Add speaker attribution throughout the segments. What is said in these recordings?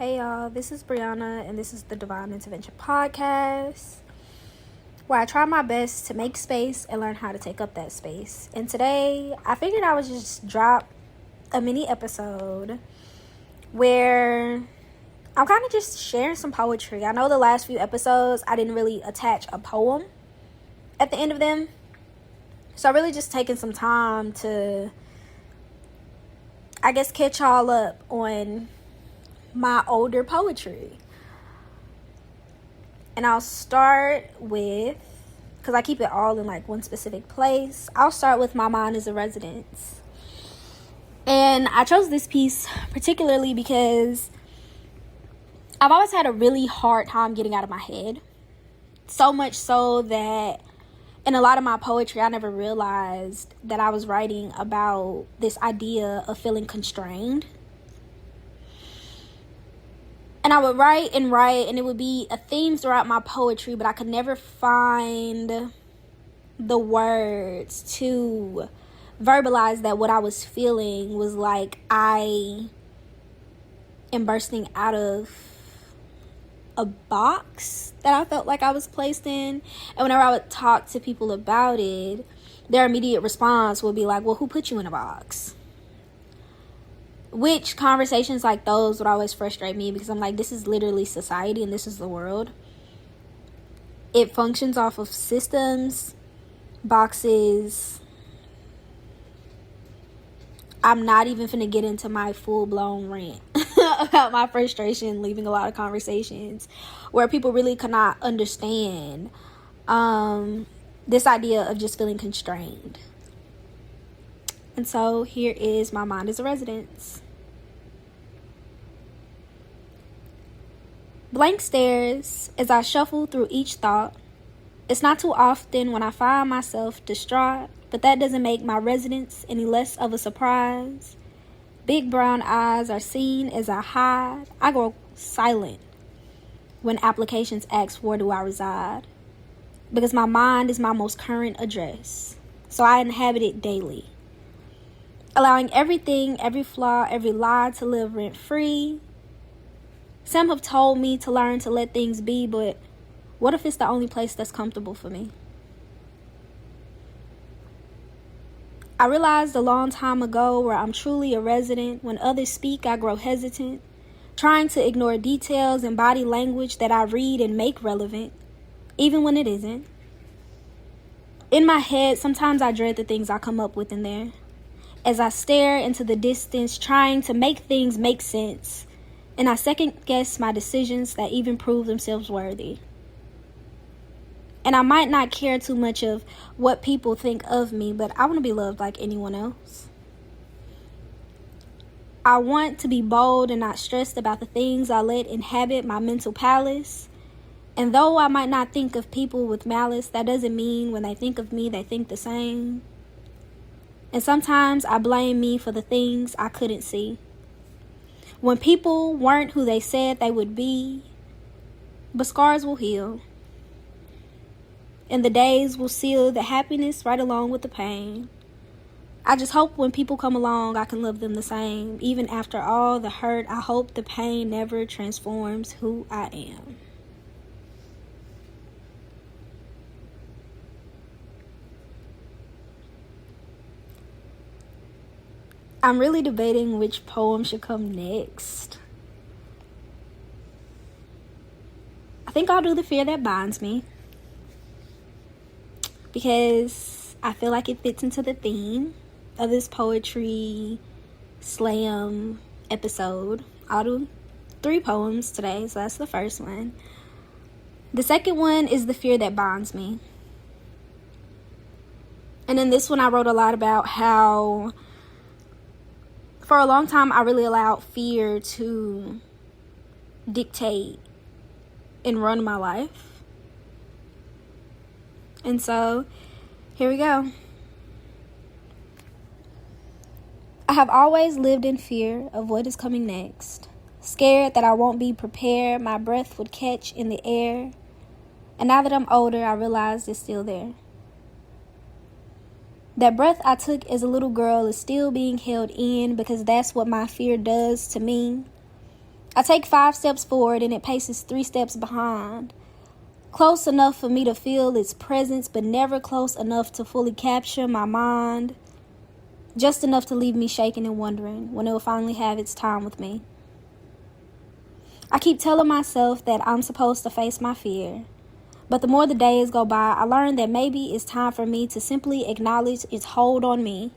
Speaker 1: Hey y'all, this is Bre'Anna and this is the Divine Intervention Podcast, where I try my best to make space and learn how to take up that space. And today, I figured I would just drop a mini episode where I'm kind of just sharing some poetry. I know the last few episodes, I didn't really attach a poem at the end of them. So I really just taking some time to, I guess, catch y'all up on my older poetry. And I'll start with, because I keep it all in like one specific place, I'll start with My Mind is a Residence. And I chose this piece particularly because I've always had a really hard time getting out of my head. So much so that in a lot of my poetry, I never realized that I was writing about this idea of feeling constrained. And I would write, and it would be a theme throughout my poetry, but I could never find the words to verbalize that what I was feeling was like I am bursting out of a box that I felt like I was placed in. And whenever I would talk to people about it, their immediate response would be like, well, who put you in a box? Which conversations like those would always frustrate me, because I'm like, this is literally society and this is the world. It functions off of systems, boxes. I'm not even finna get into my full-blown rant about my frustration leaving a lot of conversations where people really cannot understand this idea of just feeling constrained. And so here is My Mind is a Residence. Blank stares as I shuffle through each thought. It's not too often when I find myself distraught, but that doesn't make my residence any less of a surprise. Big brown eyes are seen as I hide. I go silent when applications ask where do I reside, because my mind is my most current address. So I inhabit it daily, allowing everything, every flaw, every lie to live rent-free. Some have told me to learn to let things be, but what if it's the only place that's comfortable for me? I realized a long time ago where I'm truly a resident. When others speak, I grow hesitant, trying to ignore details and body language that I read and make relevant, even when it isn't. In my head, sometimes I dread the things I come up with in there, as I stare into the distance, trying to make things make sense, and I second-guess my decisions that even prove themselves worthy. And I might not care too much of what people think of me, but I want to be loved like anyone else. I want to be bold and not stressed about the things I let inhabit my mental palace. And though I might not think of people with malice, that doesn't mean when they think of me, they think the same. And sometimes I blame me for the things I couldn't see, when people weren't who they said they would be. But scars will heal, and the days will seal the happiness right along with the pain. I just hope when people come along, I can love them the same. Even after all the hurt, I hope the pain never transforms who I am. I'm really debating which poem should come next. I think I'll do The Fear That Binds Me, because I feel like it fits into the theme of this poetry slam episode. I'll do 3 poems today, so that's the first one. The second one is The Fear That Binds Me. And in this one, I wrote a lot about how for a long time, I really allowed fear to dictate and run my life. And so, here we go. I have always lived in fear of what is coming next. Scared that I won't be prepared, my breath would catch in the air. And now that I'm older, I realize it's still there. That breath I took as a little girl is still being held in, because that's what my fear does to me. I take 5 steps forward and it paces 3 steps behind. Close enough for me to feel its presence, but never close enough to fully capture my mind. Just enough to leave me shaking and wondering when it will finally have its time with me. I keep telling myself that I'm supposed to face my fear. But the more the days go by, I learn that maybe it's time for me to simply acknowledge its hold on me.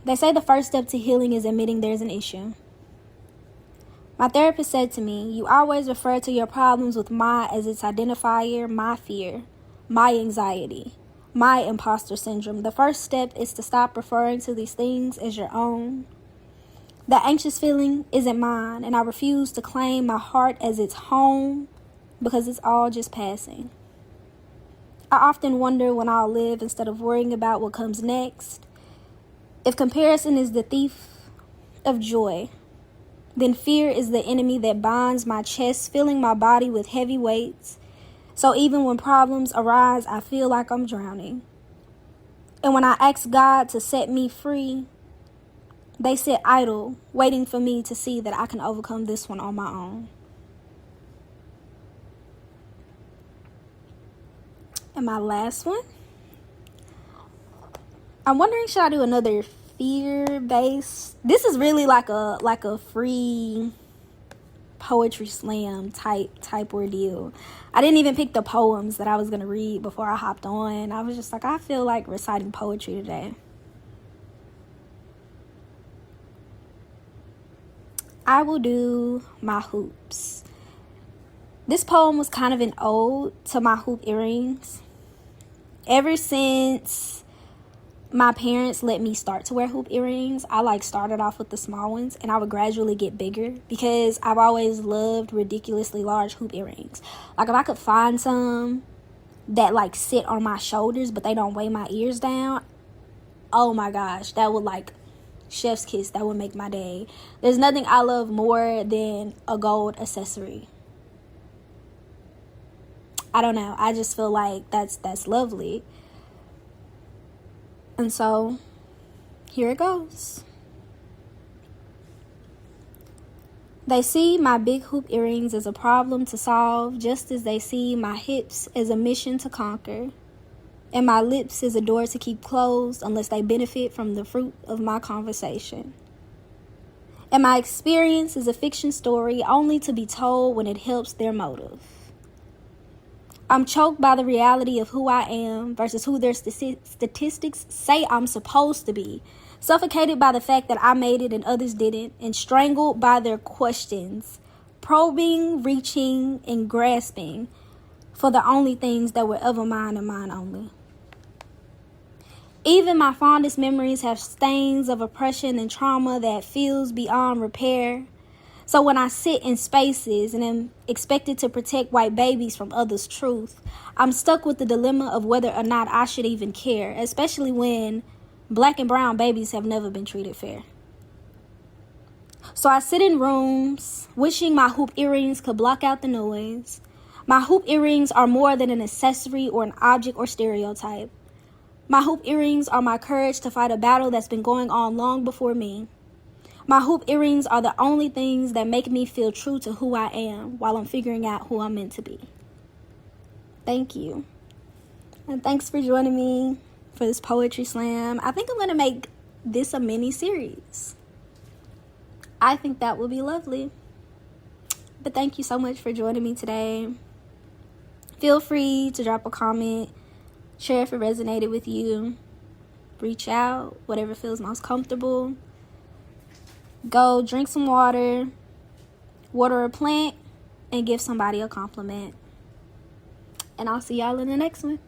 Speaker 1: They say the first step to healing is admitting there's an issue. My therapist said to me, you always refer to your problems with my as its identifier, my fear, my anxiety, my imposter syndrome. The first step is to stop referring to these things as your own. The anxious feeling isn't mine, and I refuse to claim my heart as its home because it's all just passing. I often wonder when I'll live instead of worrying about what comes next. If comparison is the thief of joy, then fear is the enemy that binds my chest, filling my body with heavy weights. So even when problems arise, I feel like I'm drowning. And when I ask God to set me free, they sit idle, waiting for me to see that I can overcome this one on my own. And my last one, I'm wondering, should I do another fear-based? This is really like a free poetry slam type ordeal. I didn't even pick the poems that I was gonna read before I hopped on. I was just like, I feel like reciting poetry today. I will do my hoops. This poem was kind of an ode to my hoop earrings. Ever since my parents let me start to wear hoop earrings, I started off with the small ones and I would gradually get bigger because I've always loved ridiculously large hoop earrings. If I could find some that sit on my shoulders but they don't weigh my ears down, oh my gosh, that would chef's kiss. That would make my day. There's nothing I love more than a gold accessory. I don't know. I just feel like that's lovely. And so, here it goes. They see my big hoop earrings as a problem to solve, just as they see my hips as a mission to conquer, and my lips as a door to keep closed unless they benefit from the fruit of my conversation. And my experience is a fiction story only to be told when it helps their motive. I'm choked by the reality of who I am versus who their statistics say I'm supposed to be. Suffocated by the fact that I made it and others didn't. And strangled by their questions. Probing, reaching, and grasping for the only things that were ever mine and mine only. Even my fondest memories have stains of oppression and trauma that feels beyond repair. So when I sit in spaces and am expected to protect white babies from others' truth, I'm stuck with the dilemma of whether or not I should even care, especially when black and brown babies have never been treated fair. So I sit in rooms wishing my hoop earrings could block out the noise. My hoop earrings are more than an accessory or an object or stereotype. My hoop earrings are my courage to fight a battle that's been going on long before me. My hoop earrings are the only things that make me feel true to who I am while I'm figuring out who I'm meant to be. Thank you. And thanks for joining me for this poetry slam. I think I'm going to make this a mini series. I think that would be lovely. But thank you so much for joining me today. Feel free to drop a comment, share if it resonated with you, reach out, whatever feels most comfortable. Go drink some water, water a plant, and give somebody a compliment. And I'll see y'all in the next one.